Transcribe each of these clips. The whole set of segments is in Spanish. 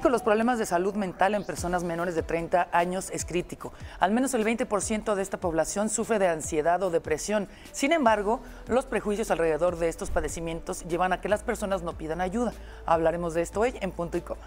México, los problemas de salud mental en personas menores de 30 años es crítico. Al menos el 20% de esta población sufre de ansiedad o depresión. Sin embargo, los prejuicios alrededor de estos padecimientos llevan a que las personas no pidan ayuda. Hablaremos de esto hoy en Punto y Coma.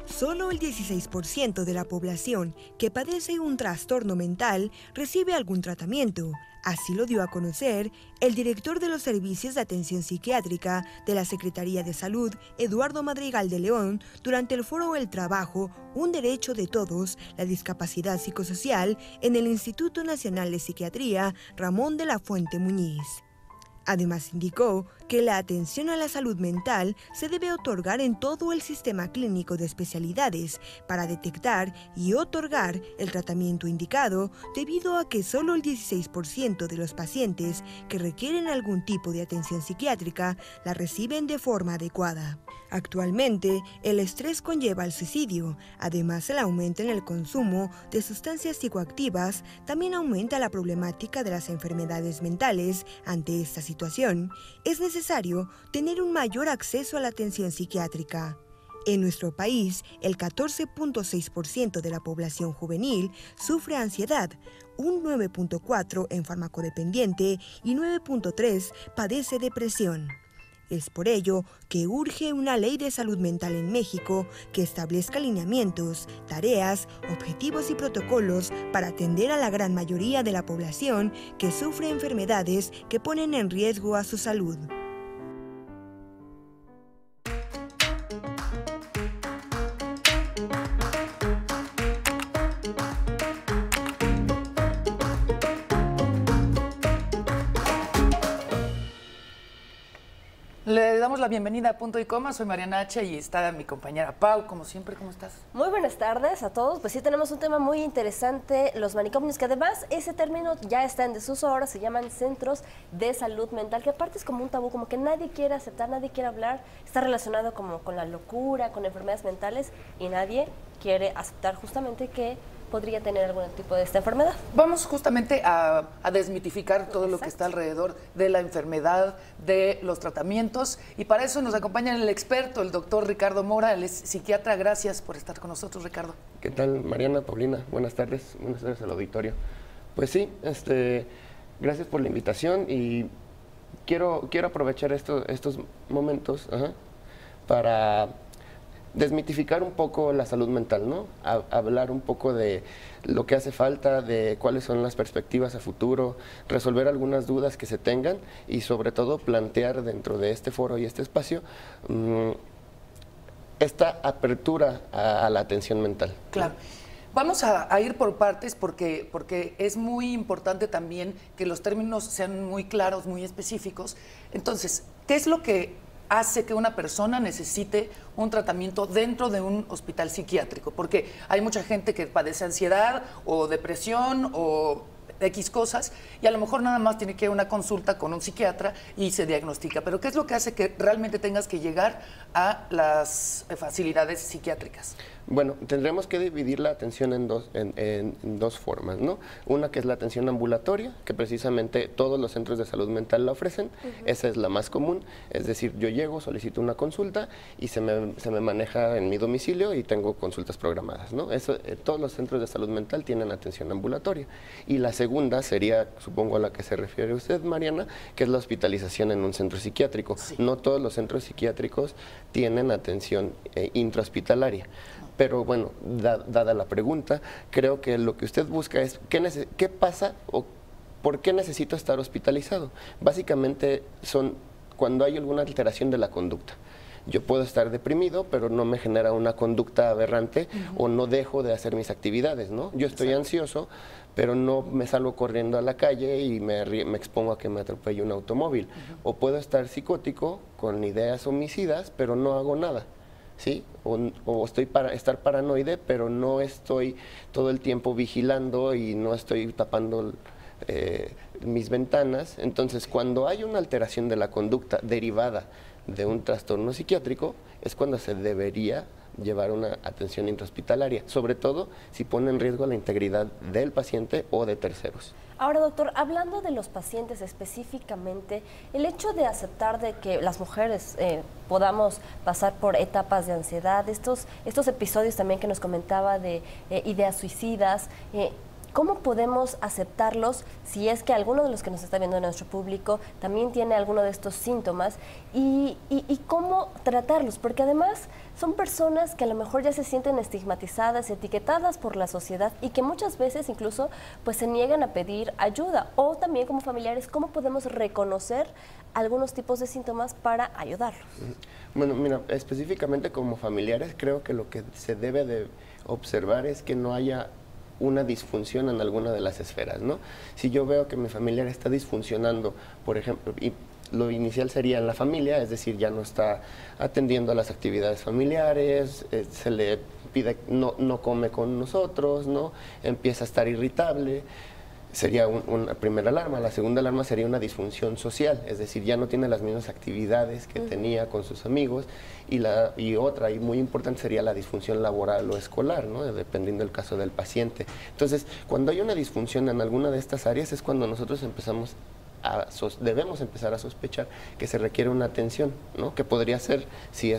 Solo el 16% de la población que padece un trastorno mental recibe algún tratamiento. Así lo dio a conocer el director de los servicios de atención psiquiátrica de la Secretaría de Salud, Eduardo Madrigal de León, durante el foro El Trabajo, un derecho de todos, la discapacidad psicosocial, en el Instituto Nacional de Psiquiatría, Ramón de la Fuente Muñiz. Además, indicó que la atención a la salud mental se debe otorgar en todo el sistema clínico de especialidades para detectar y otorgar el tratamiento indicado, debido a que solo el 16% de los pacientes que requieren algún tipo de atención psiquiátrica la reciben de forma adecuada. Actualmente, el estrés conlleva el suicidio. Además, el aumento en el consumo de sustancias psicoactivas también aumenta la problemática de las enfermedades mentales. Ante esta situación, es necesario tener un mayor acceso a la atención psiquiátrica. En nuestro país, el 14.6% de la población juvenil sufre ansiedad, un 9.4% en farmacodependiente y 9.3% padece depresión. Es por ello que urge una ley de salud mental en México que establezca lineamientos, tareas, objetivos y protocolos para atender a la gran mayoría de la población que sufre enfermedades que ponen en riesgo a su salud. Le damos la bienvenida a Punto y Coma, soy Mariana H. y está mi compañera Pau, como siempre, ¿cómo estás? Muy buenas tardes a todos, pues sí tenemos un tema muy interesante, los manicomios, que además ese término ya está en desuso, ahora se llaman centros de salud mental, que aparte es como un tabú, como que nadie quiere aceptar, nadie quiere hablar, está relacionado como con la locura, con enfermedades mentales y nadie quiere aceptar justamente que podría tener algún tipo de esta enfermedad. Vamos justamente a desmitificar todo lo que está alrededor de la enfermedad, de los tratamientos, y para eso nos acompaña el experto, el doctor Ricardo Mora, él es psiquiatra. Gracias por estar con nosotros, Ricardo. ¿Qué tal, Mariana, Paulina? Buenas tardes al auditorio. Pues sí, gracias por la invitación y quiero aprovechar estos momentos para desmitificar un poco la salud mental, ¿no? Hablar un poco de lo que hace falta, de cuáles son las perspectivas a futuro, resolver algunas dudas que se tengan y sobre todo plantear dentro de este foro y este espacio esta apertura a la atención mental. Claro. Vamos a ir por partes porque es muy importante también que los términos sean muy claros, muy específicos. Entonces, ¿qué es lo que hace que una persona necesite un tratamiento dentro de un hospital psiquiátrico? Porque hay mucha gente que padece ansiedad o depresión o X cosas y a lo mejor nada más tiene que ir a una consulta con un psiquiatra y se diagnostica. Pero ¿qué es lo que hace que realmente tengas que llegar a las facilidades psiquiátricas? Bueno, tendremos que dividir la atención en dos formas, ¿no? Una que es la atención ambulatoria, que precisamente todos los centros de salud mental la ofrecen. Esa es la más común, es decir, yo llego, solicito una consulta y se me maneja en mi domicilio y tengo consultas programadas, ¿no? Todos los centros de salud mental tienen atención ambulatoria. Y la segunda sería, supongo a la que se refiere usted, Mariana, que es la hospitalización en un centro psiquiátrico. Sí. No todos los centros psiquiátricos tienen atención intrahospitalaria. Pero bueno, dada la pregunta, creo que lo que usted busca es qué pasa o por qué necesito estar hospitalizado. Básicamente son cuando hay alguna alteración de la conducta. Yo puedo estar deprimido, pero no me genera una conducta aberrante o no dejo de hacer mis actividades, ¿no? Yo estoy ansioso, pero no me salgo corriendo a la calle y me expongo a que me atropelle un automóvil. O puedo estar psicótico, con ideas homicidas, pero no hago nada. ¿Sí? O estar paranoide, pero no estoy todo el tiempo vigilando y no estoy tapando mis ventanas. Entonces, cuando hay una alteración de la conducta derivada de un trastorno psiquiátrico, es cuando se debería llevar una atención intrahospitalaria, sobre todo si pone en riesgo la integridad del paciente o de terceros. Ahora, doctor, hablando de los pacientes específicamente, el hecho de aceptar de que las mujeres podamos pasar por etapas de ansiedad, estos episodios también que nos comentaba de ideas suicidas, ¿cómo podemos aceptarlos si es que alguno de los que nos está viendo en nuestro público también tiene alguno de estos síntomas? Y cómo tratarlos, porque además son personas que a lo mejor ya se sienten estigmatizadas, etiquetadas por la sociedad y que muchas veces incluso pues se niegan a pedir ayuda. O también como familiares, ¿cómo podemos reconocer algunos tipos de síntomas para ayudarlos? Bueno, mira, específicamente como familiares creo que lo que se debe de observar es que no haya una disfunción en alguna de las esferas, ¿no? Si yo veo que mi familiar está disfuncionando, por ejemplo, y lo inicial sería en la familia, es decir, ya no está atendiendo a las actividades familiares, se le pide, no come con nosotros, ¿no? Empieza a estar irritable, sería una primera alarma. La segunda alarma sería una disfunción social, es decir, ya no tiene las mismas actividades que tenía con sus amigos, y otra, y muy importante, sería la disfunción laboral o escolar, ¿no? Dependiendo del caso del paciente. Entonces, cuando hay una disfunción en alguna de estas áreas es cuando nosotros debemos empezar a sospechar que se requiere una atención, ¿no? Que podría ser, si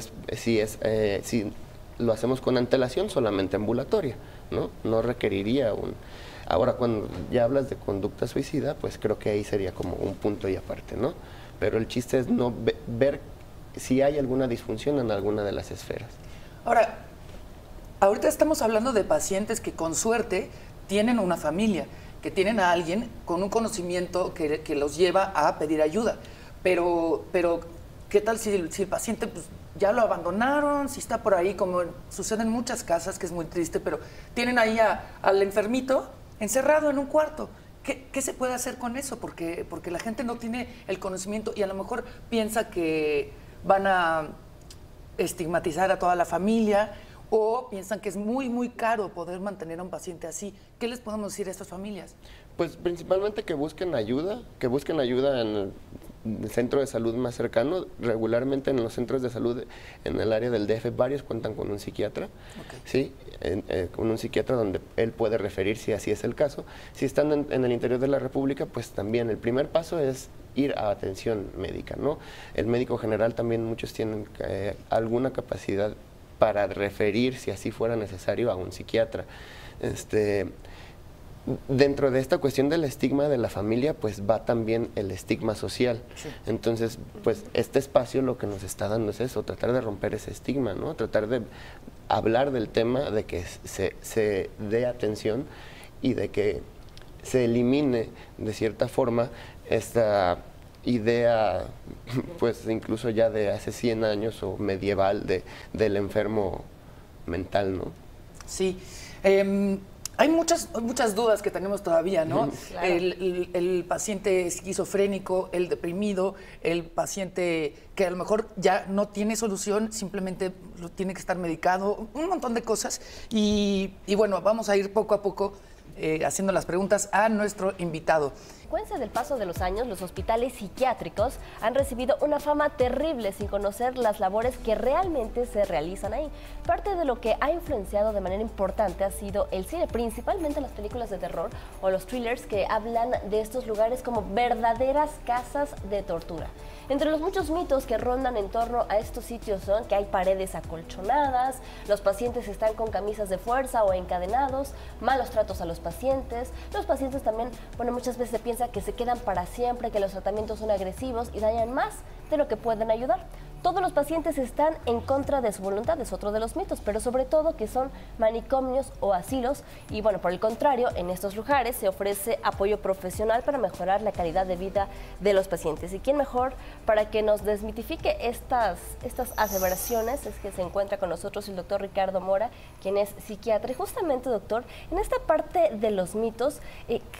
lo hacemos con antelación, solamente ambulatoria, ¿no? No requeriría un... Ahora, cuando ya hablas de conducta suicida, pues creo que ahí sería como un punto y aparte, ¿no? Pero el chiste es no ver si hay alguna disfunción en alguna de las esferas. Ahora, ahorita estamos hablando de pacientes que con suerte tienen una familia, que tienen a alguien con un conocimiento que los lleva a pedir ayuda. Pero ¿qué tal si el paciente pues, ya lo abandonaron? Si está por ahí, como sucede en muchas casas, que es muy triste, pero tienen ahí al enfermito encerrado en un cuarto. ¿Qué se puede hacer con eso? Porque la gente no tiene el conocimiento y a lo mejor piensa que van a estigmatizar a toda la familia, o piensan que es muy, muy caro poder mantener a un paciente así. ¿Qué les podemos decir a estas familias? Pues principalmente que busquen ayuda en el centro de salud más cercano. Regularmente en los centros de salud en el área del DF varios cuentan con un psiquiatra, okay. ¿Sí? Con un psiquiatra donde él puede referir si así es el caso. Si están en el interior de la República, pues también el primer paso es ir a atención médica, ¿no? El médico general también, muchos tienen alguna capacidad para referir, si así fuera necesario, a un psiquiatra. Dentro de esta cuestión del estigma de la familia, pues va también el estigma social. Sí. Entonces, pues este espacio lo que nos está dando es eso, tratar de romper ese estigma, ¿no? Tratar de hablar del tema, de que se dé atención y de que se elimine de cierta forma esta idea, pues incluso ya de hace 100 años o medieval del enfermo mental, ¿no? Sí. Hay muchas dudas que tenemos todavía, ¿no? Claro. El paciente esquizofrénico, el deprimido, el paciente que a lo mejor ya no tiene solución, simplemente tiene que estar medicado, un montón de cosas. Y bueno, vamos a ir poco a poco haciendo las preguntas a nuestro invitado. A consecuencia del paso de los años, los hospitales psiquiátricos han recibido una fama terrible sin conocer las labores que realmente se realizan ahí. Parte de lo que ha influenciado de manera importante ha sido el cine, principalmente las películas de terror o los thrillers que hablan de estos lugares como verdaderas casas de tortura. Entre los muchos mitos que rondan en torno a estos sitios son que hay paredes acolchonadas, los pacientes están con camisas de fuerza o encadenados, malos tratos a los pacientes también, bueno, muchas veces se piensa que se quedan para siempre, que los tratamientos son agresivos y dañan más de lo que pueden ayudar. Todos los pacientes están en contra de su voluntad, es otro de los mitos, pero sobre todo que son manicomios o asilos y bueno, por el contrario, en estos lugares se ofrece apoyo profesional para mejorar la calidad de vida de los pacientes. ¿Y quién mejor para que nos desmitifique estas aseveraciones? Es que se encuentra con nosotros el doctor Ricardo Mora, quien es psiquiatra. Y justamente, doctor, en esta parte de los mitos,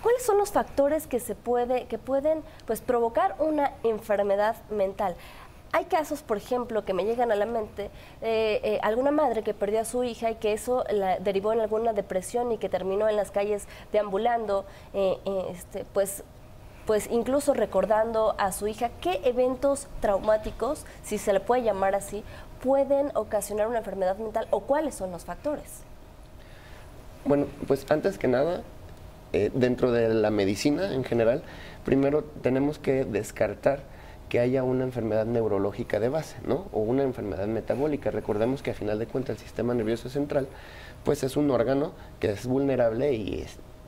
¿cuáles son los factores que pueden pues, provocar una enfermedad mental? Hay casos, por ejemplo, que me llegan a la mente, alguna madre que perdió a su hija y que eso la derivó en alguna depresión y que terminó en las calles deambulando, pues pues incluso recordando a su hija, ¿qué eventos traumáticos, si se le puede llamar así, pueden ocasionar una enfermedad mental o cuáles son los factores? Bueno, pues antes que nada, dentro de la medicina en general, primero tenemos que descartar que haya una enfermedad neurológica de base, ¿no? O una enfermedad metabólica. Recordemos que a final de cuentas el sistema nervioso central, pues es un órgano que es vulnerable y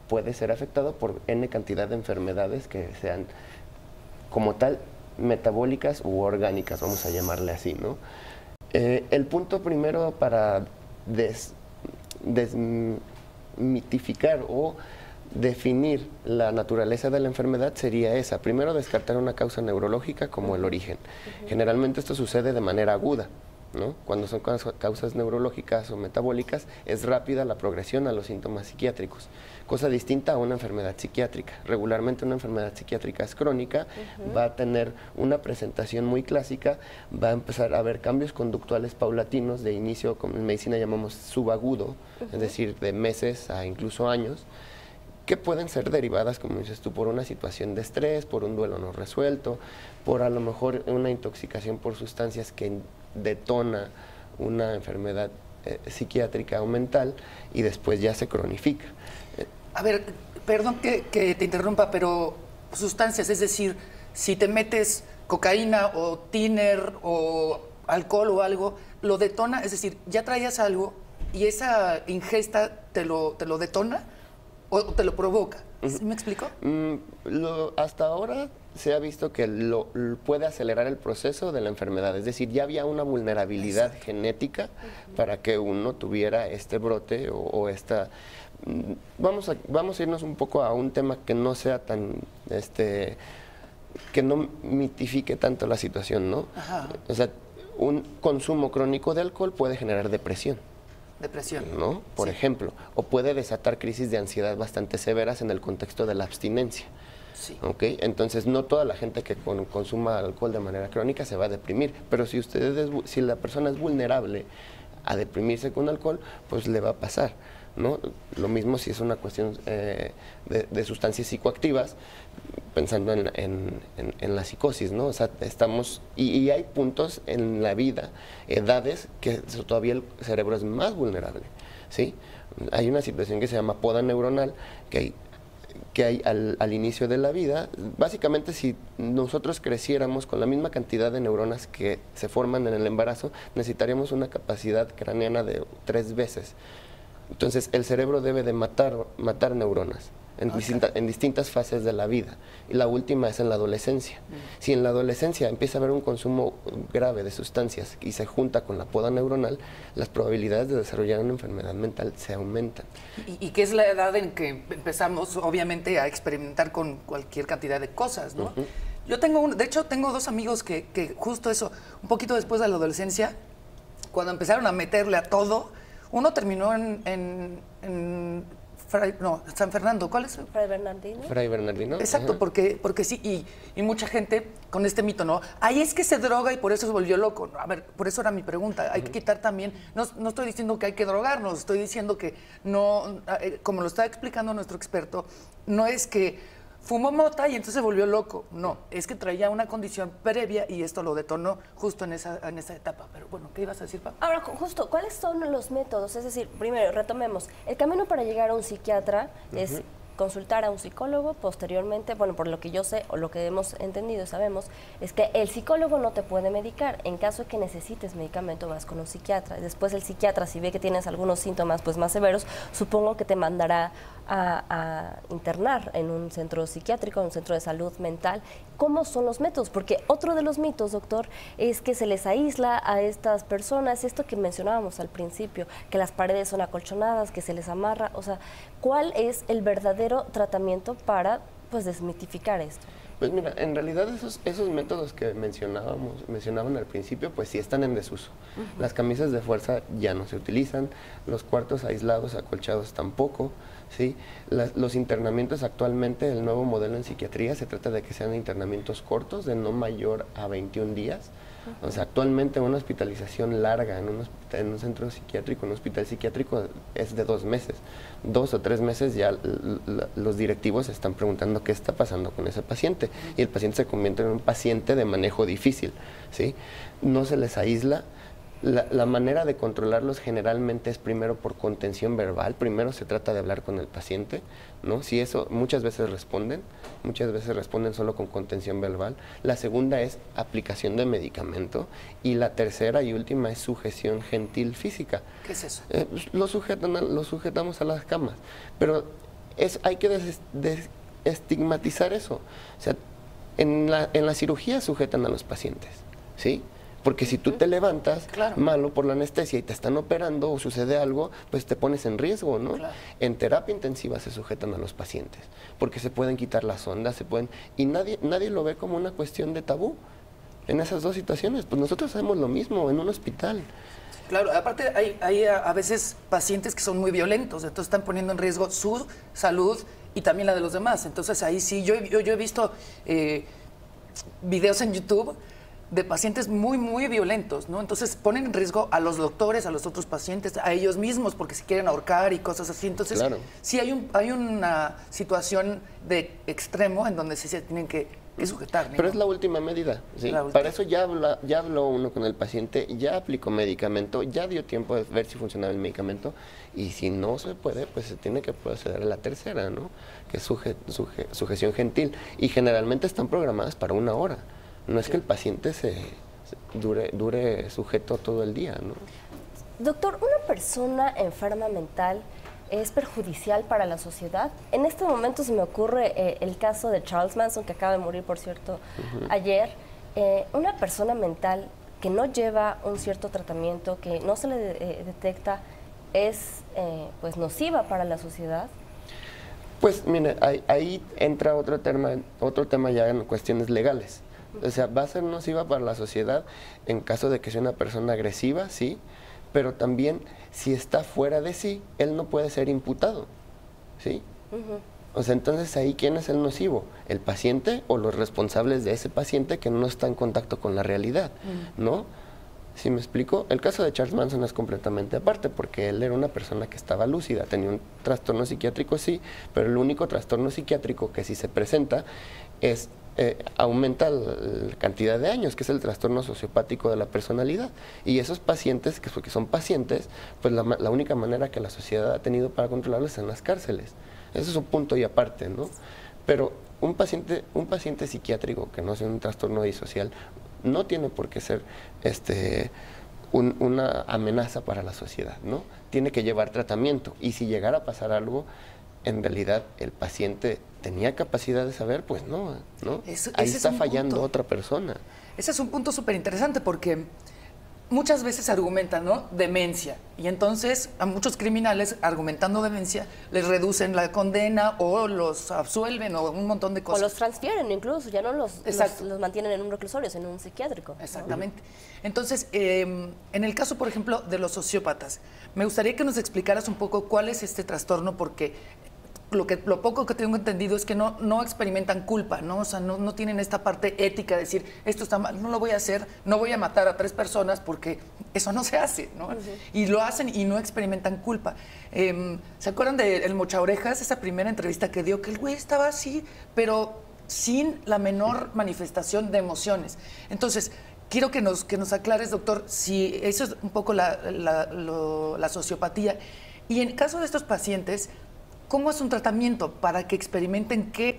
puede ser afectado por N cantidad de enfermedades que sean como tal metabólicas u orgánicas, vamos a llamarle así, ¿no? El punto primero para desmitificar o definir la naturaleza de la enfermedad sería esa. Primero, descartar una causa neurológica como el origen. Generalmente esto sucede de manera aguda, ¿no? Cuando son causas neurológicas o metabólicas, es rápida la progresión a los síntomas psiquiátricos, cosa distinta a una enfermedad psiquiátrica. Regularmente una enfermedad psiquiátrica es crónica, va a tener una presentación muy clásica, va a empezar a haber cambios conductuales paulatinos de inicio, como en medicina llamamos subagudo, es decir, de meses a incluso años, que pueden ser derivadas, como dices tú, por una situación de estrés, por un duelo no resuelto, por a lo mejor una intoxicación por sustancias que detona una enfermedad psiquiátrica o mental y después ya se cronifica. A ver, perdón que te interrumpa, pero sustancias, es decir, si te metes cocaína o tiner o alcohol o algo, lo detona, es decir, ya traías algo y esa ingesta te lo detona o te lo provoca. ¿Sí me explico? Hasta ahora se ha visto que puede acelerar el proceso de la enfermedad, es decir, ya había una vulnerabilidad genética para que uno tuviera este brote o esta... Vamos a irnos un poco a un tema que no sea tan... que no mitifique tanto la situación, ¿no? Ajá. O sea, un consumo crónico de alcohol puede generar depresión. Depresión. ¿No? Por ejemplo, o puede desatar crisis de ansiedad bastante severas en el contexto de la abstinencia. Sí. ¿Ok? Entonces, no toda la gente que consuma alcohol de manera crónica se va a deprimir, pero si la persona es vulnerable a deprimirse con alcohol, pues le va a pasar, ¿no? Lo mismo si es una cuestión de sustancias psicoactivas, pensando en la psicosis, ¿no? O sea, y hay puntos en la vida, edades, que todavía el cerebro es más vulnerable, ¿sí? Hay una situación que se llama poda neuronal, que hay al inicio de la vida. Básicamente, si nosotros creciéramos con la misma cantidad de neuronas que se forman en el embarazo, necesitaríamos una capacidad craneana de 3 veces. Entonces, el cerebro debe de matar neuronas en distintas fases de la vida. Y la última es en la adolescencia. Si en la adolescencia empieza a haber un consumo grave de sustancias y se junta con la poda neuronal, las probabilidades de desarrollar una enfermedad mental se aumentan. Y que es la edad en que empezamos, obviamente, a experimentar con cualquier cantidad de cosas, ¿no? Yo tengo de hecho, tengo 2 amigos que justo eso, un poquito después de la adolescencia, cuando empezaron a meterle a todo, uno terminó en San Fernando, ¿cuál es? Fray Bernardino. Fray Bernardino. Exacto, porque sí, y mucha gente con este mito, ¿no? Ahí es que se droga y por eso se volvió loco. A ver, por eso era mi pregunta. Hay que quitar también, no estoy diciendo que hay que drogarnos, estoy diciendo que no, como lo está explicando nuestro experto, no es que fumó mota y entonces se volvió loco. No, es que traía una condición previa y esto lo detonó justo en esa etapa. Pero bueno, ¿qué ibas a decir, Pablo? Ahora, justo, ¿cuáles son los métodos? Es decir, primero, retomemos, el camino para llegar a un psiquiatra es consultar a un psicólogo, posteriormente, bueno, por lo que yo sé o lo que hemos entendido y sabemos, es que el psicólogo no te puede medicar. En caso de que necesites medicamento, vas con un psiquiatra. Después el psiquiatra, si ve que tienes algunos síntomas pues más severos, supongo que te mandará a internar en un centro psiquiátrico, en un centro de salud mental. ¿Cómo son los métodos? Porque otro de los mitos, doctor, es que se les aísla a estas personas, esto que mencionábamos al principio, que las paredes son acolchonadas, que se les amarra, o sea, ¿cuál es el verdadero tratamiento para pues desmitificar esto? Pues mira, en realidad esos métodos que mencionaban al principio, pues sí están en desuso. Las camisas de fuerza ya no se utilizan, los cuartos aislados, acolchados tampoco, ¿sí? Los internamientos actualmente, el nuevo modelo en psiquiatría, se trata de que sean internamientos cortos, de no mayor a 21 días, O sea, actualmente una hospitalización larga en un centro psiquiátrico, en un hospital psiquiátrico, es de 2 meses. 2 o 3 meses ya los directivos se están preguntando qué está pasando con ese paciente. Y el paciente se convierte en un paciente de manejo difícil, ¿sí? No se les aísla. La manera de controlarlos generalmente es primero por contención verbal. Primero se trata de hablar con el paciente, ¿no? Si eso, muchas veces responden solo con contención verbal. La segunda es aplicación de medicamento. Y la tercera y última es sujeción gentil física. ¿Qué es eso? Los sujetamos a las camas. Pero hay que estigmatizar eso. O sea, en la cirugía sujetan a los pacientes, ¿sí? Porque si tú te levantas malo por la anestesia y te están operando o sucede algo, pues te pones en riesgo, ¿no? Claro. En terapia intensiva se sujetan a los pacientes, porque se pueden quitar las ondas, y nadie lo ve como una cuestión de tabú. En esas dos situaciones, pues nosotros hacemos lo mismo en un hospital. Claro, aparte hay a veces pacientes que son muy violentos, entonces están poniendo en riesgo su salud y también la de los demás. Entonces ahí sí, yo he visto videos en YouTube de pacientes muy violentos, ¿no? Entonces ponen en riesgo a los doctores, a los otros pacientes, a ellos mismos, porque se quieren ahorcar y cosas así. Entonces, sí hay una situación de extremo en donde sí se tienen que sujetar, ¿no? Pero es la última medida, ¿sí? Para eso ya habló uno con el paciente, ya aplicó medicamento, ya dio tiempo de ver si funcionaba el medicamento, y si no se puede, pues se tiene que proceder a la tercera, ¿no? Que es sujeción gentil. Y generalmente están programadas para 1 hora. No es que el paciente dure sujeto todo el día, ¿no? Doctor, ¿una persona enferma mental es perjudicial para la sociedad? En este momento se me ocurre el caso de Charles Manson, que acaba de morir, por cierto, ayer. Una persona mental que no lleva un cierto tratamiento, que no se le detecta, ¿es pues nociva para la sociedad? Pues mire, ahí entra otro tema ya en cuestiones legales. O sea, va a ser nociva para la sociedad en caso de que sea una persona agresiva, sí, pero también si está fuera de sí, él no puede ser imputado, ¿sí? O sea, entonces ahí, ¿quién es el nocivo? ¿El paciente o los responsables de ese paciente que no está en contacto con la realidad, ¿no? ¿Sí me explico? El caso de Charles Manson es completamente aparte, porque él era una persona que estaba lúcida, tenía un trastorno psiquiátrico, sí, pero el único trastorno psiquiátrico que sí se presenta es aumenta la cantidad de años, que es el trastorno sociopático de la personalidad. Y esos pacientes, que son pacientes, pues la única manera que la sociedad ha tenido para controlarlos es en las cárceles. Eso es un punto y aparte, ¿no? Pero un paciente psiquiátrico que no sea un trastorno disocial no tiene por qué ser una amenaza para la sociedad, ¿no? Tiene que llevar tratamiento, y si llegara a pasar algo, en realidad el paciente tenía capacidad de saber, pues no. Ahí está fallando otra persona. Ese es un punto súper interesante, porque muchas veces argumentan, ¿no?, demencia, y entonces a muchos criminales, argumentando demencia, les reducen la condena o los absuelven o un montón de cosas. O los transfieren incluso, ya no los mantienen en un reclusorio, sino en un psiquiátrico. Exactamente. Entonces, en el caso, por ejemplo, de los sociópatas, me gustaría que nos explicaras un poco cuál es este trastorno, porque lo poco que tengo entendido es que no experimentan culpa, ¿no? O sea, no tienen esta parte ética de decir, esto está mal, no lo voy a hacer, no voy a matar a 3 personas, porque eso no se hace, ¿no? Y lo hacen y no experimentan culpa. ¿Se acuerdan de El Mochaorejas, esa primera entrevista que dio? Que el güey estaba así, pero sin la menor manifestación de emociones. Entonces, quiero que nos aclares, doctor, si eso es un poco la sociopatía. Y en caso de estos pacientes, ¿cómo es un tratamiento para que experimenten qué?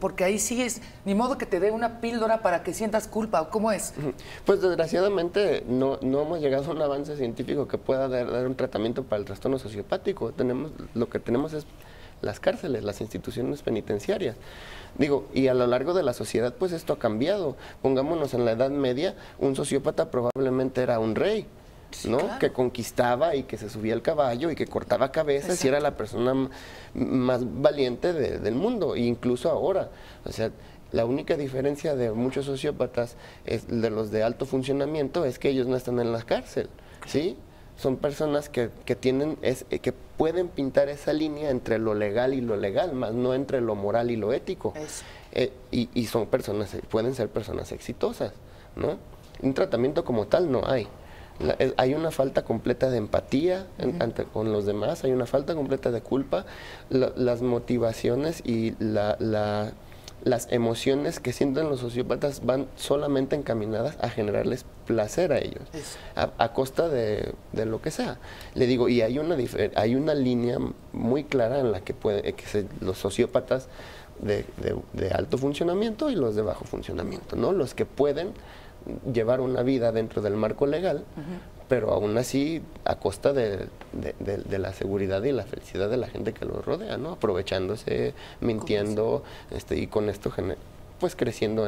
Porque ahí sí es, ni modo que te dé una píldora para que sientas culpa, ¿o cómo es? Pues desgraciadamente no hemos llegado a un avance científico que pueda dar un tratamiento para el trastorno sociopático. Lo que tenemos es las cárceles, las instituciones penitenciarias. Digo, y a lo largo de la sociedad, pues esto ha cambiado. Pongámonos en la Edad Media, un sociópata probablemente era un rey, ¿no? Claro. Que conquistaba y que se subía al caballo y que cortaba cabezas. Exacto. Y era la persona más valiente del mundo, e incluso ahora. O sea, la única diferencia de muchos sociópatas de los de alto funcionamiento es que ellos no están en la cárcel, ¿sí? Son personas que pueden pintar esa línea entre lo legal y lo legal, más no entre lo moral y lo ético. Y son personas, pueden ser personas exitosas, ¿no? Un tratamiento como tal no hay. Hay una falta completa de empatía con los demás, hay una falta completa de culpa, las motivaciones y las emociones que sienten los sociópatas van solamente encaminadas a generarles placer a ellos, a costa de lo que sea. Le digo, y hay una línea muy clara en la que los sociópatas de alto funcionamiento y los de bajo funcionamiento, ¿no? Los que pueden llevar una vida dentro del marco legal, pero aún así a costa de la seguridad y la felicidad de la gente que los rodea, ¿no? Aprovechándose, mintiendo, y con esto pues creciendo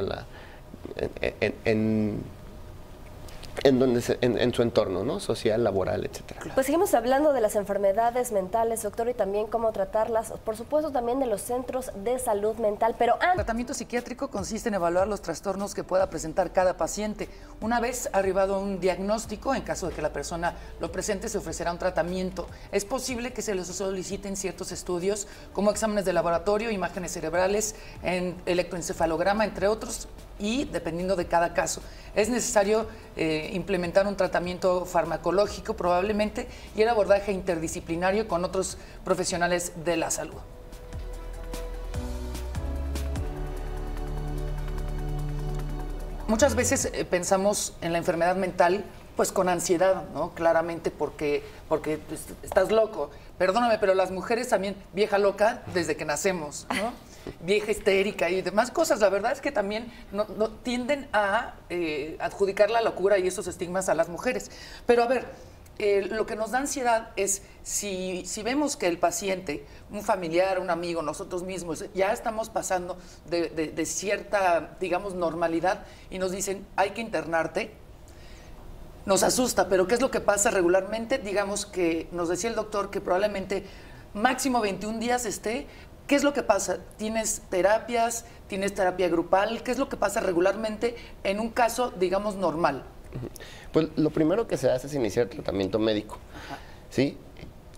en su entorno, ¿no? Social, laboral, etcétera. Pues seguimos hablando de las enfermedades mentales, doctor, y también cómo tratarlas, por supuesto también de los centros de salud mental, pero El tratamiento psiquiátrico consiste en evaluar los trastornos que pueda presentar cada paciente. Una vez arribado a un diagnóstico, en caso de que la persona lo presente, se ofrecerá un tratamiento. Es posible que se les soliciten ciertos estudios, como exámenes de laboratorio, imágenes cerebrales, electroencefalograma, entre otros, y dependiendo de cada caso. Es necesario implementar un tratamiento farmacológico probablemente y el abordaje interdisciplinario con otros profesionales de la salud. Muchas veces pensamos en la enfermedad mental pues con ansiedad, ¿no? Claramente porque pues, estás loco. Perdóname, pero las mujeres también, vieja loca desde que nacemos, ¿no? Vieja histérica y demás cosas. La verdad es que también no tienden a adjudicar la locura y esos estigmas a las mujeres. Pero a ver, lo que nos da ansiedad es si vemos que el paciente, un familiar, un amigo, nosotros mismos, ya estamos pasando de cierta, digamos, normalidad y nos dicen, hay que internarte, nos asusta. Pero ¿qué es lo que pasa regularmente? Digamos que nos decía el doctor que probablemente máximo 21 días esté. ¿Qué es lo que pasa? ¿Tienes terapias? ¿Tienes terapia grupal? ¿Qué es lo que pasa regularmente en un caso, digamos, normal? Pues lo primero que se hace es iniciar tratamiento médico, ¿sí?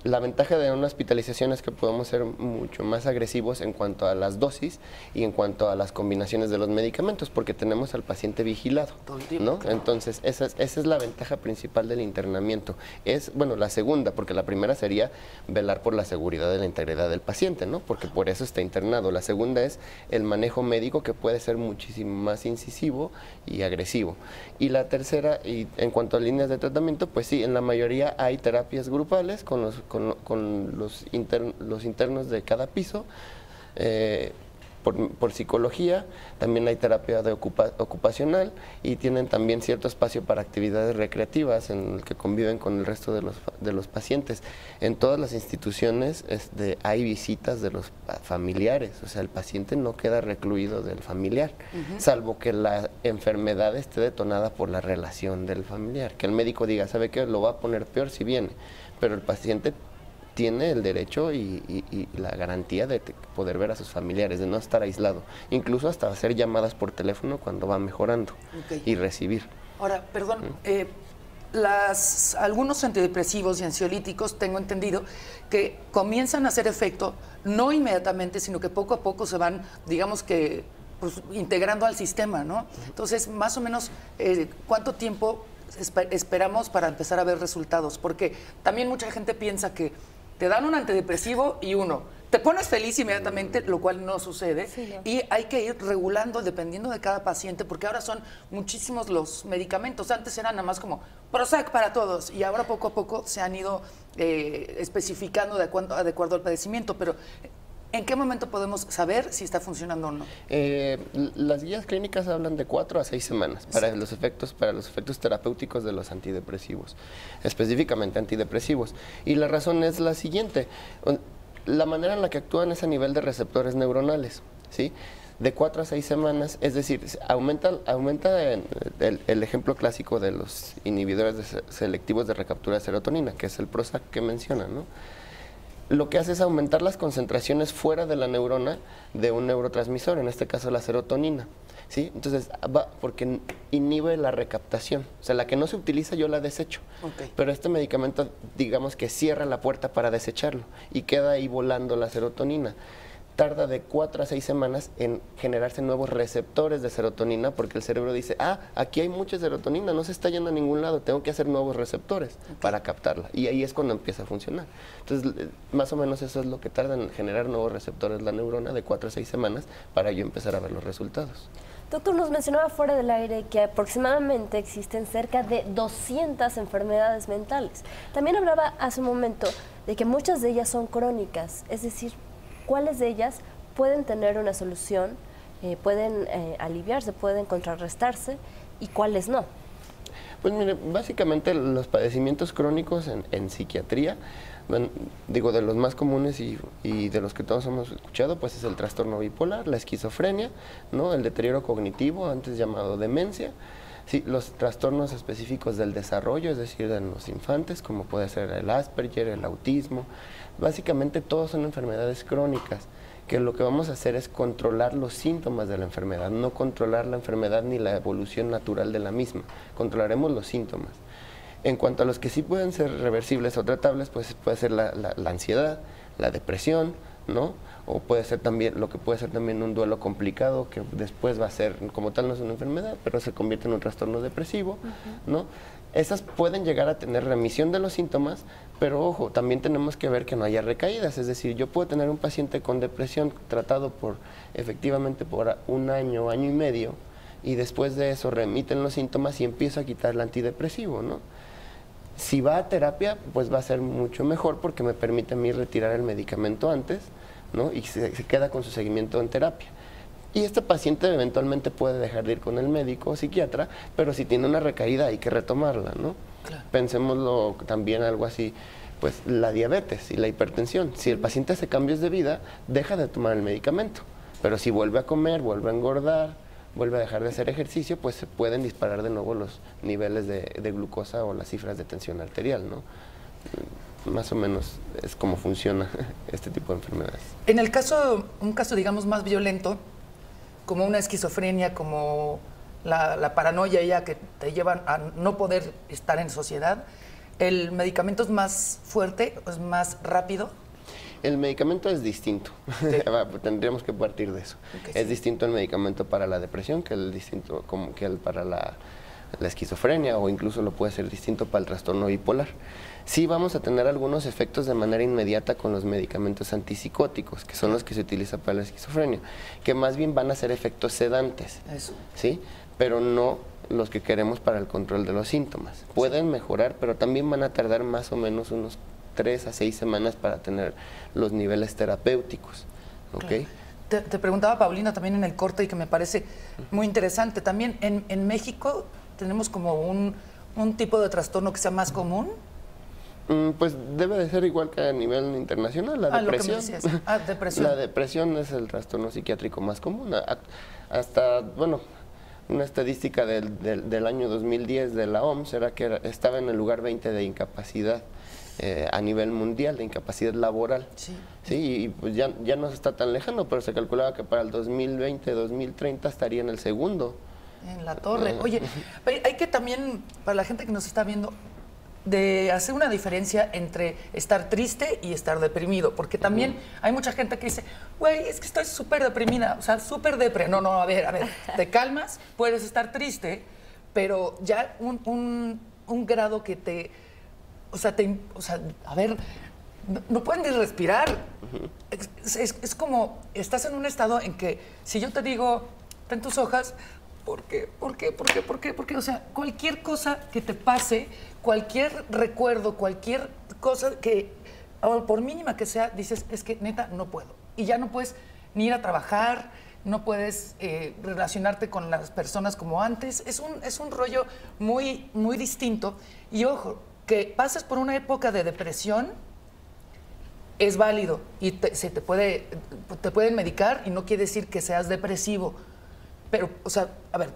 La ventaja de una hospitalización es que podemos ser mucho más agresivos en cuanto a las dosis y en cuanto a las combinaciones de los medicamentos, porque tenemos al paciente vigilado, ¿no? Entonces, esa es la ventaja principal del internamiento. Bueno, la segunda, porque la primera sería velar por la seguridad de la integridad del paciente, ¿no? Porque por eso está internado. La segunda es el manejo médico, que puede ser muchísimo más incisivo y agresivo. Y la tercera, y en cuanto a líneas de tratamiento, pues sí, en la mayoría hay terapias grupales con los internos de cada piso, por psicología. También hay terapia ocupacional y tienen también cierto espacio para actividades recreativas en el que conviven con el resto de los pacientes. En todas las instituciones hay visitas de los familiares, o sea, el paciente no queda recluido del familiar, salvo que la enfermedad esté detonada por la relación del familiar, que el médico diga, ¿sabe qué? Lo va a poner peor si viene, pero el paciente tiene el derecho y la garantía de poder ver a sus familiares, de no estar aislado, incluso hasta hacer llamadas por teléfono cuando va mejorando y recibir. Ahora, perdón, algunos antidepresivos y ansiolíticos, tengo entendido, que comienzan a hacer efecto no inmediatamente, sino que poco a poco se van, digamos que, pues, integrando al sistema, ¿no? Entonces, más o menos, ¿cuánto tiempo esperamos para empezar a ver resultados? Porque también mucha gente piensa que te dan un antidepresivo y te pones feliz inmediatamente, lo cual no sucede, y hay que ir regulando dependiendo de cada paciente, porque ahora son muchísimos los medicamentos. Antes eran nada más como Prozac para todos, y ahora poco a poco se han ido especificando de acuerdo al padecimiento. Pero ¿en qué momento podemos saber si está funcionando o no? Las guías clínicas hablan de 4 a 6 semanas para los efectos terapéuticos de los antidepresivos, específicamente antidepresivos. Y la razón es la siguiente: la manera en la que actúan es a nivel de receptores neuronales, ¿sí? De 4 a 6 semanas, es decir, aumenta el ejemplo clásico de los inhibidores selectivos de recaptura de serotonina, que es el Prozac que menciona, ¿no? Lo que hace es aumentar las concentraciones fuera de la neurona de un neurotransmisor, en este caso la serotonina, ¿sí? Entonces, porque inhibe la recaptación. O sea, la que no se utiliza yo la desecho. Pero este medicamento, digamos que cierra la puerta para desecharlo y queda ahí volando la serotonina. tarda de 4 a 6 semanas en generarse nuevos receptores de serotonina, porque el cerebro dice, aquí hay mucha serotonina, no se está yendo a ningún lado, tengo que hacer nuevos receptores para captarla. Y ahí es cuando empieza a funcionar. Entonces, más o menos eso es lo que tarda en generar nuevos receptores la neurona, de 4 a 6 semanas, para yo empezar a ver los resultados. Doctor, nos mencionaba fuera del aire que aproximadamente existen cerca de 200 enfermedades mentales. También hablaba hace un momento de que muchas de ellas son crónicas, es decir, ¿cuáles de ellas pueden tener una solución, pueden aliviarse, pueden contrarrestarse y cuáles no? Pues mire, básicamente los padecimientos crónicos en psiquiatría, bueno, digo, de los más comunes y de los que todos hemos escuchado, pues es el trastorno bipolar, la esquizofrenia, ¿no? El deterioro cognitivo, antes llamado demencia, sí, los trastornos específicos del desarrollo, es decir, en los infantes, como puede ser el Asperger, el autismo. Básicamente todos son enfermedades crónicas, que lo que vamos a hacer es controlar los síntomas de la enfermedad, no controlar la enfermedad ni la evolución natural de la misma, controlaremos los síntomas. En cuanto a los que sí pueden ser reversibles o tratables, pues puede ser la ansiedad, la depresión, ¿no? O puede ser también, lo que puede ser también un duelo complicado, que después va a ser, como tal no es una enfermedad, pero se convierte en un trastorno depresivo, ¿no? Esas pueden llegar a tener remisión de los síntomas, pero ojo, también tenemos que ver que no haya recaídas, es decir, yo puedo tener un paciente con depresión tratado efectivamente por un año, año y medio, y después de eso remiten los síntomas y empiezo a quitar el antidepresivo, ¿no? Si va a terapia, pues va a ser mucho mejor porque me permite a mí retirar el medicamento antes, ¿no? Y se queda con su seguimiento en terapia. Y este paciente eventualmente puede dejar de ir con el médico o psiquiatra, pero si tiene una recaída hay que retomarla, ¿no? Claro. Pensémoslo también algo así, pues la diabetes y la hipertensión. Si el paciente hace cambios de vida, deja de tomar el medicamento, pero si vuelve a comer, vuelve a engordar, vuelve a dejar de hacer ejercicio, pues se pueden disparar de nuevo los niveles de glucosa o las cifras de tensión arterial, ¿no? Más o menos es como funciona este tipo de enfermedades. En el caso, un caso digamos más violento, como una esquizofrenia, como la paranoia ya que te llevan a no poder estar en sociedad, ¿el medicamento es más fuerte, es más rápido? El medicamento es distinto, sí. Tendríamos que partir de eso. Okay, es distinto el medicamento para la depresión que el para la esquizofrenia, o incluso lo puede ser distinto para el trastorno bipolar. Sí vamos a tener algunos efectos de manera inmediata con los medicamentos antipsicóticos, que son los que se utilizan para la esquizofrenia, que más bien van a ser efectos sedantes, ¿sí? Pero no los que queremos para el control de los síntomas. Pueden mejorar, pero también van a tardar más o menos unos 3 a 6 semanas para tener los niveles terapéuticos, ¿ok? Claro. Te preguntaba Paulina también en el corte y que me parece muy interesante. También en México tenemos como un tipo de trastorno que sea más común. Pues debe de ser igual que a nivel internacional, la depresión. Lo que me decías. Depresión. La depresión es el trastorno psiquiátrico más común. Hasta, bueno, una estadística del año 2010 de la OMS era que estaba en el lugar 20 de incapacidad a nivel mundial, de incapacidad laboral. Sí. Sí, y pues ya no está tan lejano, pero se calculaba que para el 2020, 2030 estaría en el segundo. En la torre. Oye, hay que también, para la gente que nos está viendo, de hacer una diferencia entre estar triste y estar deprimido, porque también hay mucha gente que dice, güey, es que estoy súper deprimida, o sea, súper depre. No, a ver, te calmas, puedes estar triste, pero ya un grado que te... O sea, a ver, no pueden ni respirar. Es como, estás en un estado en que si yo te digo, ten tus hojas, ¿por qué? O sea, cualquier cosa que te pase, cualquier recuerdo, cualquier cosa que, por mínima que sea, dices, es que neta no puedo. Y ya no puedes ni ir a trabajar, no puedes relacionarte con las personas como antes. Es un rollo muy, muy distinto. Y ojo, que pases por una época de depresión es válido y te pueden medicar y no quiere decir que seas depresivo. Pero, o sea, a ver,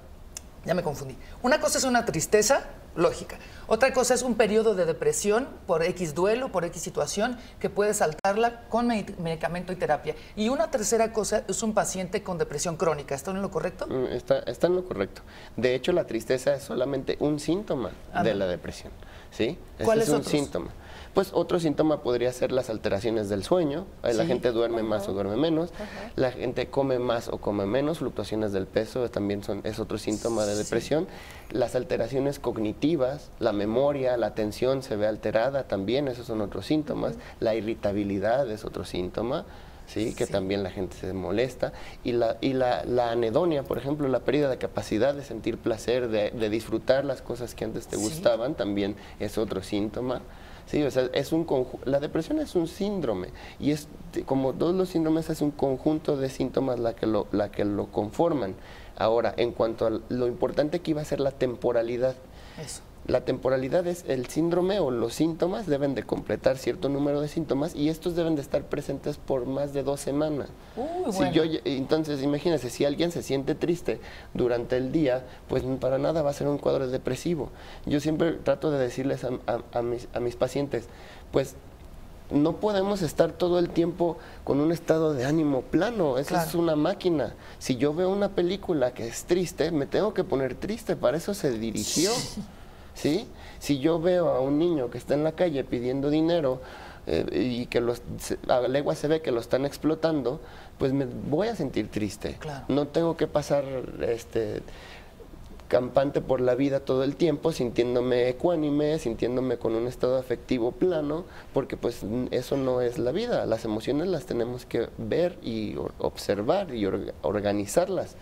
ya me confundí. Una cosa es una tristeza lógica. Otra cosa es un periodo de depresión por X duelo, por X situación, que puedes saltarla con medicamento y terapia. Y una tercera cosa es un paciente con depresión crónica. ¿Está en lo correcto? Está en lo correcto. De hecho, la tristeza es solamente un síntoma de la depresión. ¿sí? ¿Cuáles Ese es un otros? síntoma. Pues otro síntoma podría ser las alteraciones del sueño, la Sí. gente duerme más o duerme menos, la gente come más o come menos, fluctuaciones del peso también es otro síntoma de depresión, las alteraciones cognitivas, la memoria, la atención se ve alterada también, esos son otros síntomas, la irritabilidad es otro síntoma, ¿sí? Que también la gente se molesta, y la anedonia, por ejemplo, la pérdida de capacidad de sentir placer, de disfrutar las cosas que antes te gustaban, también es otro síntoma. Sí, o sea, la depresión es un síndrome y es como todos los síndromes es un conjunto de síntomas la que lo conforman. Ahora, en cuanto a lo importante que iba a ser la temporalidad. Eso. La temporalidad es el síndrome o los síntomas deben de completar cierto número de síntomas y estos deben de estar presentes por más de 2 semanas. Entonces, imagínense, si alguien se siente triste durante el día, pues para nada va a ser un cuadro depresivo. Yo siempre trato de decirles a mis pacientes, pues no podemos estar todo el tiempo con un estado de ánimo plano, eso es una máquina. Si yo veo una película que es triste, me tengo que poner triste, para eso se dirigió. ¿Sí? Si yo veo a un niño que está en la calle pidiendo dinero y que a legua se ve que lo están explotando, pues me voy a sentir triste. Claro. No tengo que pasar campante por la vida todo el tiempo, sintiéndome ecuánime, sintiéndome con un estado afectivo plano, porque pues eso no es la vida. Las emociones las tenemos que ver y observar y organizarlas.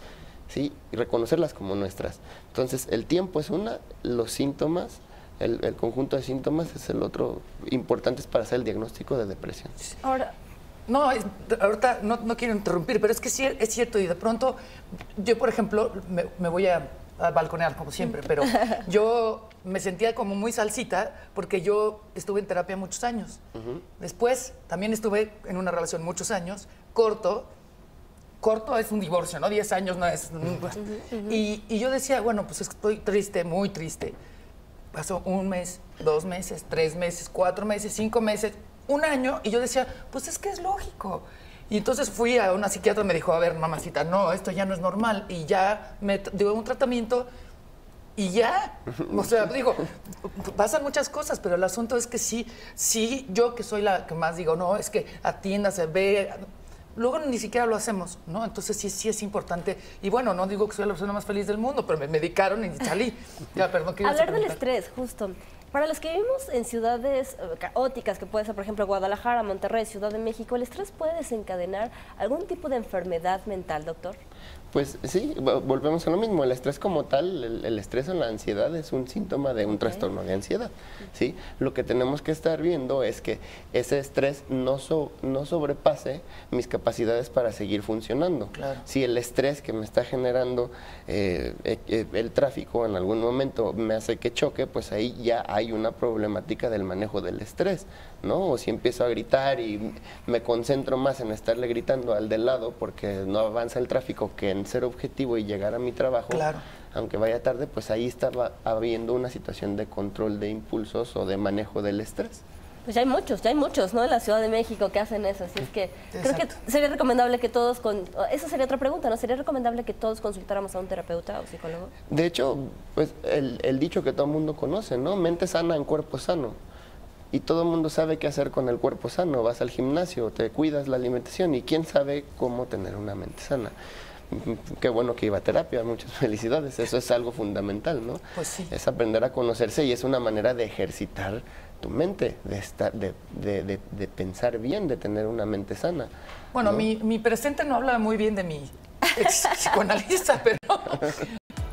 ¿Sí? Y reconocerlas como nuestras. Entonces, el tiempo es los síntomas, el conjunto de síntomas es el otro, importantes para hacer el diagnóstico de depresión. Ahora, no, ahorita no quiero interrumpir, pero es que sí, es cierto, y de pronto, yo por ejemplo, me voy a balconear como siempre, pero yo me sentía como muy salsita porque yo estuve en terapia muchos años. Después también estuve en una relación muchos años, corto es un divorcio, ¿no? 10 años no es... Y yo decía, bueno, pues estoy triste, muy triste. Pasó 1 mes, 2 meses, 3 meses, 4 meses, 5 meses, 1 año, y yo decía, pues es que es lógico. Y entonces fui a una psiquiatra y me dijo, a ver, mamacita, no, esto ya no es normal. Y ya me dio un tratamiento y ya, o sea, digo, pasan muchas cosas, pero el asunto es que sí, yo que soy la que más digo, no, es que atiéndase, ve... Luego ni siquiera lo hacemos, ¿no? Entonces sí es importante. Y bueno, no digo que soy la persona más feliz del mundo, pero me medicaron y salí. Ya, perdón, ¿qué ibas a hablar del preguntar? estrés, justo. Para los que vivimos en ciudades caóticas, que puede ser, por ejemplo, Guadalajara, Monterrey, Ciudad de México, ¿el estrés puede desencadenar algún tipo de enfermedad mental, doctor? Pues sí, volvemos a lo mismo. El estrés como tal, el estrés o la ansiedad es un síntoma de un trastorno de ansiedad. ¿Sí? Lo que tenemos que estar viendo es que ese estrés no sobrepase mis capacidades para seguir funcionando. Claro. Si el estrés que me está generando el tráfico en algún momento me hace que choque, pues ahí ya hay una problemática del manejo del estrés, ¿no? O si empiezo a gritar y me concentro más en estarle gritando al del lado porque no avanza el tráfico que en ser objetivo y llegar a mi trabajo, Claro. aunque vaya tarde, pues ahí estaba habiendo una situación de control de impulsos o de manejo del estrés. Pues ya hay muchos, ¿no? En la Ciudad de México que hacen eso, así es que creo Exacto. que sería recomendable que todos, esa sería otra pregunta, ¿no? ¿Sería recomendable que todos consultáramos a un terapeuta o psicólogo? De hecho, pues el dicho que todo el mundo conoce, ¿no? Mente sana en cuerpo sano. Y todo el mundo sabe qué hacer con el cuerpo sano. Vas al gimnasio, te cuidas la alimentación y quién sabe cómo tener una mente sana. Qué bueno que iba a terapia, muchas felicidades. Eso es algo fundamental, ¿no? Pues sí. Es aprender a conocerse y es una manera de ejercitar tu mente, de pensar bien, de tener una mente sana. Bueno, ¿no? mi presente no habla muy bien de mi ex psicoanalista, pero...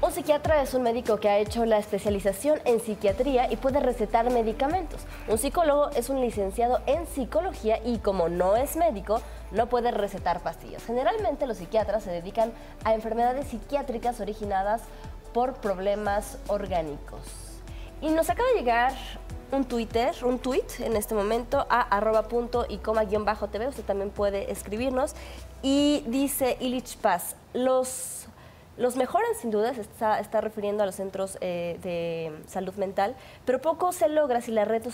Un psiquiatra es un médico que ha hecho la especialización en psiquiatría y puede recetar medicamentos. Un psicólogo es un licenciado en psicología y como no es médico, no puede recetar pastillas. Generalmente los psiquiatras se dedican a enfermedades psiquiátricas originadas por problemas orgánicos. Y nos acaba de llegar un tuit en este momento a @.icoma_tv. Usted también puede escribirnos. Y dice Illich Paz, los mejoran sin duda, se está refiriendo a los centros de salud mental, pero poco se logra si la red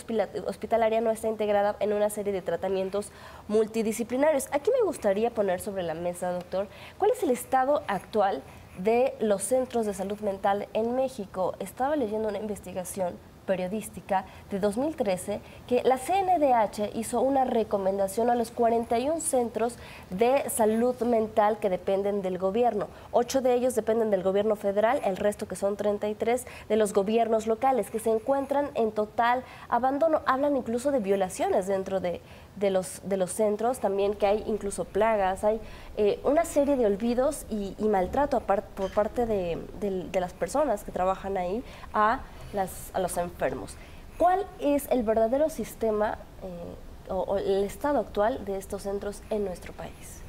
hospitalaria no está integrada en una serie de tratamientos multidisciplinarios. Aquí me gustaría poner sobre la mesa, doctor, ¿cuál es el estado actual de los centros de salud mental en México? Estaba leyendo una investigación periodística de 2013 que la CNDH hizo una recomendación a los 41 centros de salud mental que dependen del gobierno. 8 de ellos dependen del gobierno federal, el resto, que son 33, de los gobiernos locales, que se encuentran en total abandono. Hablan incluso de violaciones dentro de los centros, también que hay incluso plagas, hay una serie de olvidos y maltrato por parte de las personas que trabajan ahí a los enfermos. ¿Cuál es el verdadero sistema o el estado actual de estos centros en nuestro país?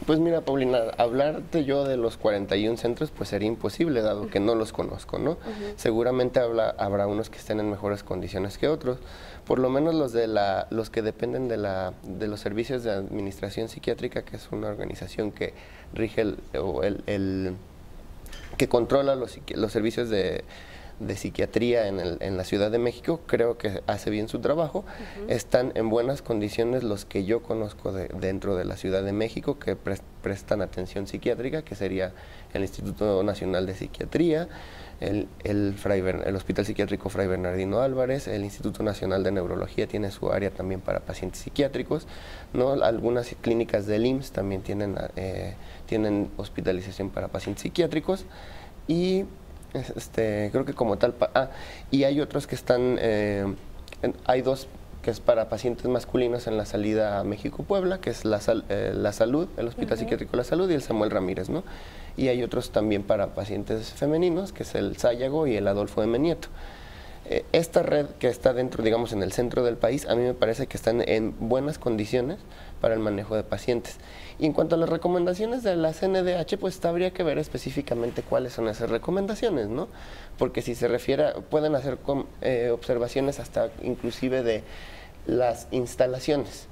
Pues mira, Paulina, hablarte yo de los 41 centros pues sería imposible, dado que no los conozco, ¿no? Seguramente habrá unos que estén en mejores condiciones que otros. Por lo menos los que dependen de los servicios de administración psiquiátrica, que es una organización que rige que controla los servicios de psiquiatría en la Ciudad de México, creo que hace bien su trabajo. Están en buenas condiciones los que yo conozco dentro de la Ciudad de México que prestan atención psiquiátrica, que sería el Instituto Nacional de Psiquiatría, el Hospital Psiquiátrico Fray Bernardino Álvarez, el Instituto Nacional de Neurología tiene su área también para pacientes psiquiátricos, ¿no? Algunas clínicas del IMSS también tienen hospitalización para pacientes psiquiátricos, y creo que como tal, y hay otros que están, hay dos que es para pacientes masculinos en la salida a México-Puebla, que es la Salud, el Hospital Psiquiátrico La Salud y el Samuel Ramírez, ¿no? Y hay otros también para pacientes femeninos, que es el Sayago y el Adolfo M. Nieto. Esta red que está dentro, digamos, en el centro del país, a mí me parece que están en buenas condiciones para el manejo de pacientes. Y en cuanto a las recomendaciones de la CNDH, pues habría que ver específicamente cuáles son esas recomendaciones, ¿no? Porque si se refiere, pueden hacer observaciones hasta inclusive de las instalaciones.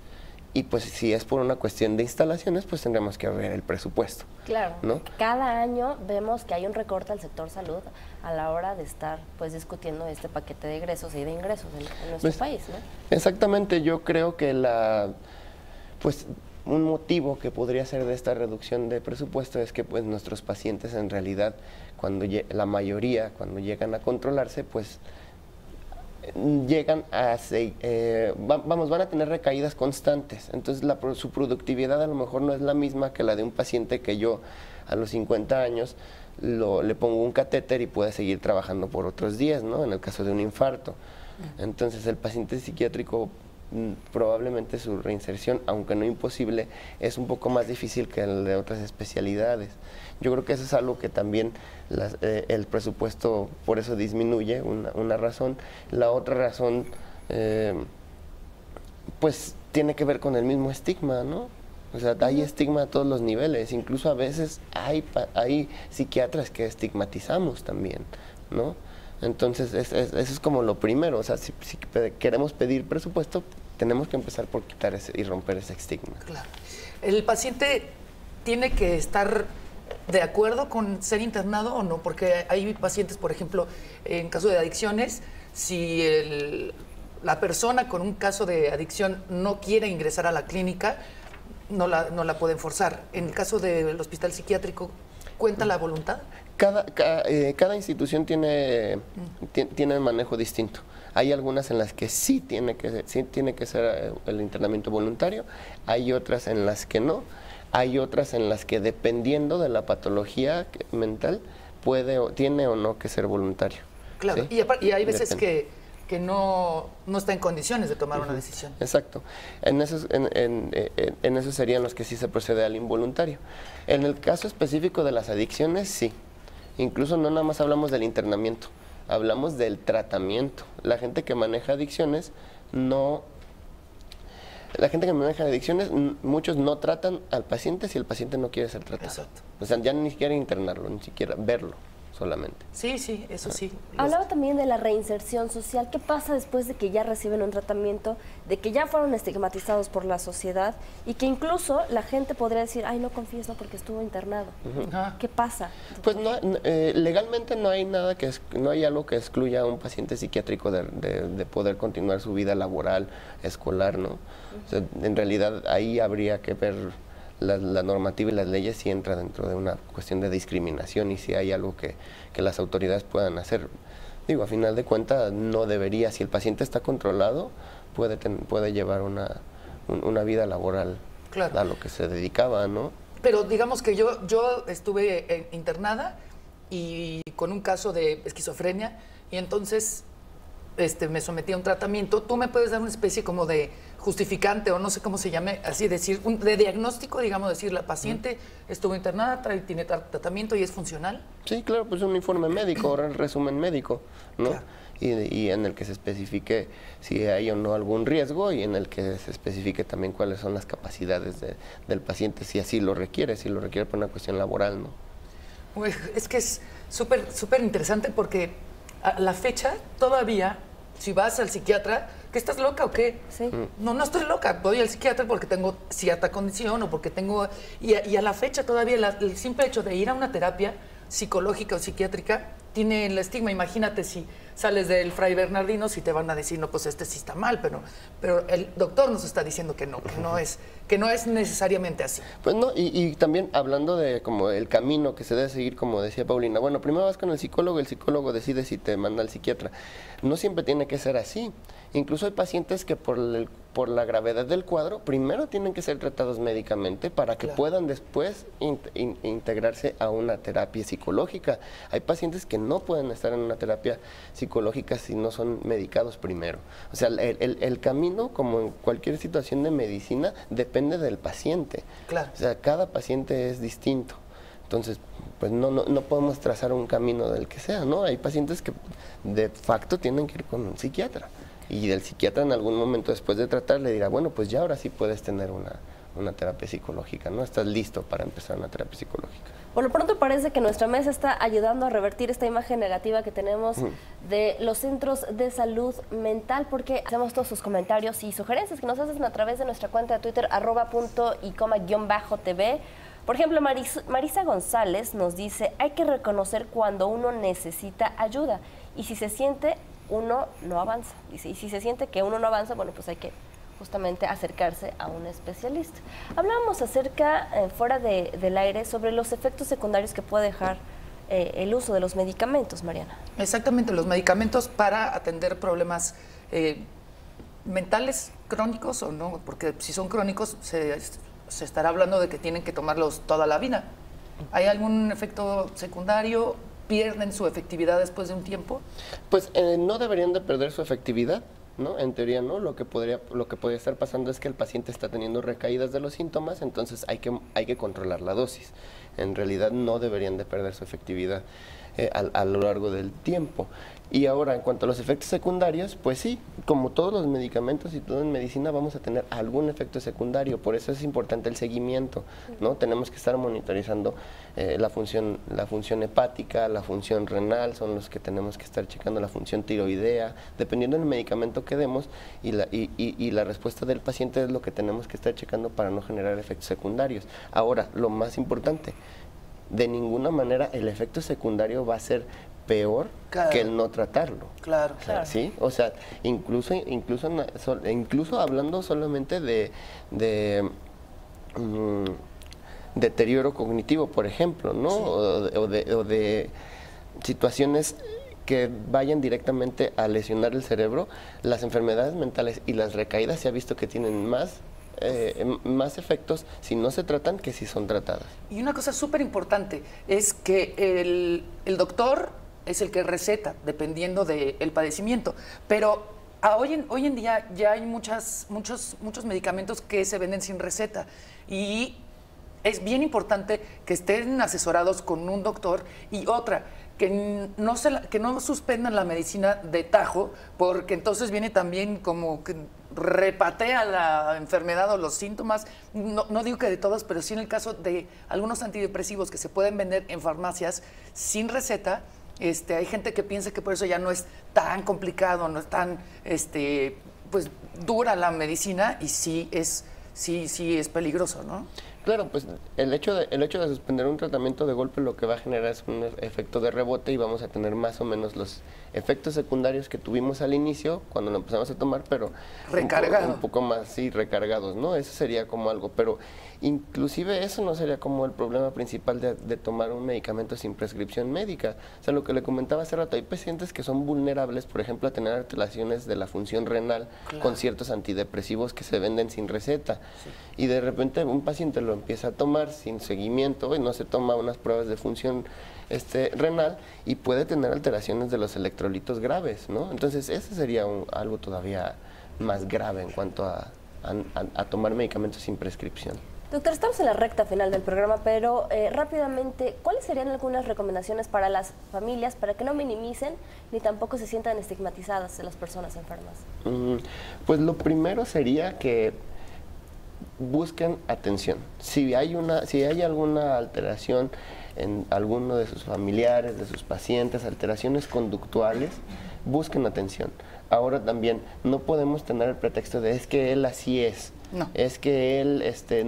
Y pues si es por una cuestión de instalaciones, pues tendremos que ver el presupuesto. Claro, ¿no? Cada año vemos que hay un recorte al sector salud a la hora de estar pues discutiendo este paquete de egresos y de ingresos en nuestro país, ¿no? Exactamente, yo creo que pues un motivo que podría ser de esta reducción de presupuesto es que pues nuestros pacientes en realidad, la mayoría, cuando llegan a controlarse, pues llegan a van a tener recaídas constantes, entonces su productividad a lo mejor no es la misma que la de un paciente que yo a los 50 años le pongo un catéter y puede seguir trabajando por otros días, ¿no? En el caso de un infarto. Entonces el paciente psiquiátrico probablemente su reinserción, aunque no imposible, es un poco más difícil que el de otras especialidades. Yo creo que eso es algo que también el presupuesto por eso disminuye, una razón. La otra razón, pues tiene que ver con el mismo estigma, ¿no? O sea, hay estigma a todos los niveles, incluso a veces hay psiquiatras que estigmatizamos también, ¿no? Entonces, eso es como lo primero. O sea, si queremos pedir presupuesto, tenemos que empezar por quitar y romper ese estigma. Claro. ¿El paciente tiene que estar de acuerdo con ser internado o no? Porque hay pacientes, por ejemplo, en caso de adicciones, si la persona con un caso de adicción no quiere ingresar a la clínica, no la pueden forzar. En el caso del hospital psiquiátrico, ¿cuenta la voluntad? Cada institución tiene manejo distinto. Hay algunas en las que sí tiene que ser el internamiento voluntario, hay otras en las que no, hay otras en las que dependiendo de la patología mental tiene o no que ser voluntario. Claro, ¿sí? Y hay veces que no está en condiciones de tomar una decisión. Exacto. En esos serían los que sí se procede al involuntario. En el caso específico de las adicciones, sí. Incluso no nada más hablamos del internamiento, hablamos del tratamiento. La gente que maneja adicciones, muchos no tratan al paciente si el paciente no quiere ser tratado. Exacto. O sea, ya ni siquiera internarlo, ni siquiera verlo solamente. Sí, eso sí. Hablaba también de la reinserción social. ¿Qué pasa después de que ya reciben un tratamiento, de que ya fueron estigmatizados por la sociedad y que incluso la gente podría decir, ay, no confíes, no, porque estuvo internado? ¿Qué pasa? Pues legalmente no hay nada no hay algo que excluya a un paciente psiquiátrico de poder continuar su vida laboral, escolar, ¿no? O sea, en realidad ahí habría que ver la normativa y las leyes si entra dentro de una cuestión de discriminación y si hay algo que las autoridades puedan hacer. Digo, a final de cuentas no debería, si el paciente está controlado, puede llevar una vida laboral Claro. a lo que se dedicaba, ¿no? Pero digamos que yo estuve internada y con un caso de esquizofrenia y entonces me sometí a un tratamiento. ¿Tú me puedes dar una especie como de justificante o no sé cómo se llame, así decir, de diagnóstico, digamos, decir, la paciente estuvo internada, tiene tratamiento y es funcional? Sí, claro, pues un informe médico, un resumen médico, ¿no? Claro. Y en el que se especifique si hay o no algún riesgo y en el que se especifique también cuáles son las capacidades del paciente, si así lo requiere, por una cuestión laboral, ¿no? Uy, es que es súper interesante porque a la fecha todavía, si vas al psiquiatra, ¿que estás loca o qué? Sí. No estoy loca, voy al psiquiatra porque tengo cierta condición o porque tengo... Y a la fecha todavía el simple hecho de ir a una terapia psicológica o psiquiátrica tiene el estigma. Imagínate si sales del Fray Bernardino, si te van a decir, no, pues este sí está mal, pero el doctor nos está diciendo que no es necesariamente así. Pues no, y también hablando de como el camino que se debe seguir, como decía Paulina, bueno, primero vas con el psicólogo decide si te manda al psiquiatra. No siempre tiene que ser así. Incluso hay pacientes que por la gravedad del cuadro, primero tienen que ser tratados médicamente para que puedan después integrarse a una terapia psicológica. Hay pacientes que no pueden estar en una terapia psicológica si no son medicados primero. O sea, el camino, como en cualquier situación de medicina, depende del paciente. Claro. O sea, cada paciente es distinto. Entonces, pues no podemos trazar un camino del que sea, ¿no? Hay pacientes que de facto tienen que ir con un psiquiatra. Y el psiquiatra en algún momento después de tratar le dirá, bueno, pues ya ahora sí puedes tener una terapia psicológica, ¿no? Estás listo para empezar una terapia psicológica. Por lo pronto parece que nuestra mesa está ayudando a revertir esta imagen negativa que tenemos de los centros de salud mental, porque hacemos todos sus comentarios y sugerencias que nos hacen a través de nuestra cuenta de Twitter, @puntoycoma_tv. Por ejemplo, Marisa González nos dice, hay que reconocer cuando uno necesita ayuda y si se siente uno no avanza. Y si se siente que uno no avanza, bueno, pues hay que justamente acercarse a un especialista. Hablábamos acerca, fuera del aire, sobre los efectos secundarios que puede dejar el uso de los medicamentos, Mariana. Exactamente, los medicamentos para atender problemas mentales crónicos o no, porque si son crónicos se estará hablando de que tienen que tomarlos toda la vida. ¿Hay algún efecto secundario? ¿Pierden su efectividad después de un tiempo? Pues no deberían de perder su efectividad, ¿no? En teoría no, lo que podría estar pasando es que el paciente está teniendo recaídas de los síntomas, entonces hay que controlar la dosis. En realidad no deberían de perder su efectividad a lo largo del tiempo. Y ahora, en cuanto a los efectos secundarios, pues sí, como todos los medicamentos y todo en medicina vamos a tener algún efecto secundario, por eso es importante el seguimiento, ¿no? Tenemos que estar monitorizando la función hepática, la función renal, son los que tenemos que estar checando, la función tiroidea, dependiendo del medicamento que demos y la respuesta del paciente es lo que tenemos que estar checando para no generar efectos secundarios. Ahora, lo más importante, de ninguna manera el efecto secundario va a ser peor que el no tratarlo. Claro, claro. ¿Sí? O sea, incluso hablando solamente de deterioro cognitivo, por ejemplo, ¿no? Sí. O de situaciones que vayan directamente a lesionar el cerebro, las enfermedades mentales y las recaídas se ha visto que tienen más efectos si no se tratan que si son tratadas. Y una cosa súper importante es que el doctor es el que receta, dependiendo del padecimiento, pero hoy en día ya hay muchos medicamentos que se venden sin receta y es bien importante que estén asesorados con un doctor y otra, que no suspendan la medicina de tajo, porque entonces viene también como que repatea la enfermedad o los síntomas, no digo que de todos, pero sí en el caso de algunos antidepresivos que se pueden vender en farmacias sin receta. Hay gente que piensa que por eso ya no es tan complicado, no es tan pues dura la medicina y sí es peligroso, ¿no? Claro, pues el hecho de suspender un tratamiento de golpe lo que va a generar es un efecto de rebote y vamos a tener más o menos los efectos secundarios que tuvimos al inicio cuando lo empezamos a tomar, pero un poco más, sí, recargados, ¿no? Eso sería como algo, pero inclusive eso no sería como el problema principal de tomar un medicamento sin prescripción médica. O sea, lo que le comentaba hace rato, hay pacientes que son vulnerables, por ejemplo, a tener alteraciones de la función renal con ciertos antidepresivos que se venden sin receta. Sí. Y de repente un paciente lo empieza a tomar sin seguimiento y no se toma unas pruebas de función renal y puede tener alteraciones de los electrolitos graves, ¿no? Entonces, ese sería algo todavía más grave en cuanto a tomar medicamentos sin prescripción. Doctor, estamos en la recta final del programa, pero rápidamente, ¿cuáles serían algunas recomendaciones para las familias para que no minimicen ni tampoco se sientan estigmatizadas de las personas enfermas? Pues lo primero sería que busquen atención. Si hay alguna alteración en alguno de sus familiares, de sus pacientes, alteraciones conductuales, busquen atención. Ahora también no podemos tener el pretexto de es que él así es. No. Es que él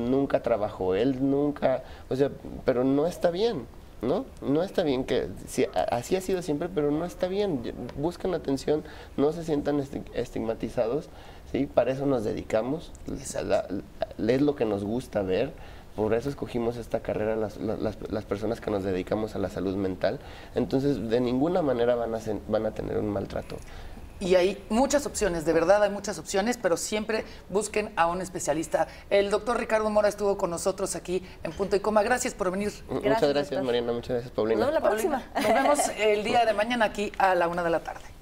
nunca trabajó, él nunca, o sea, pero no está bien, ¿no? No está bien que, sí, así ha sido siempre, pero no está bien. Busquen atención, no se sientan estigmatizados, ¿sí? Para eso nos dedicamos, es lo que nos gusta ver. Por eso escogimos esta carrera las personas que nos dedicamos a la salud mental. Entonces, de ninguna manera van a tener un maltrato. Y hay muchas opciones, de verdad hay muchas opciones, pero siempre busquen a un especialista. El doctor Ricardo Mora estuvo con nosotros aquí en Punto y Coma. Gracias por venir. Muchas gracias, Mariana. Muchas gracias, Paulina. Nos vemos la próxima. Nos vemos el día de mañana aquí a la 1 de la tarde.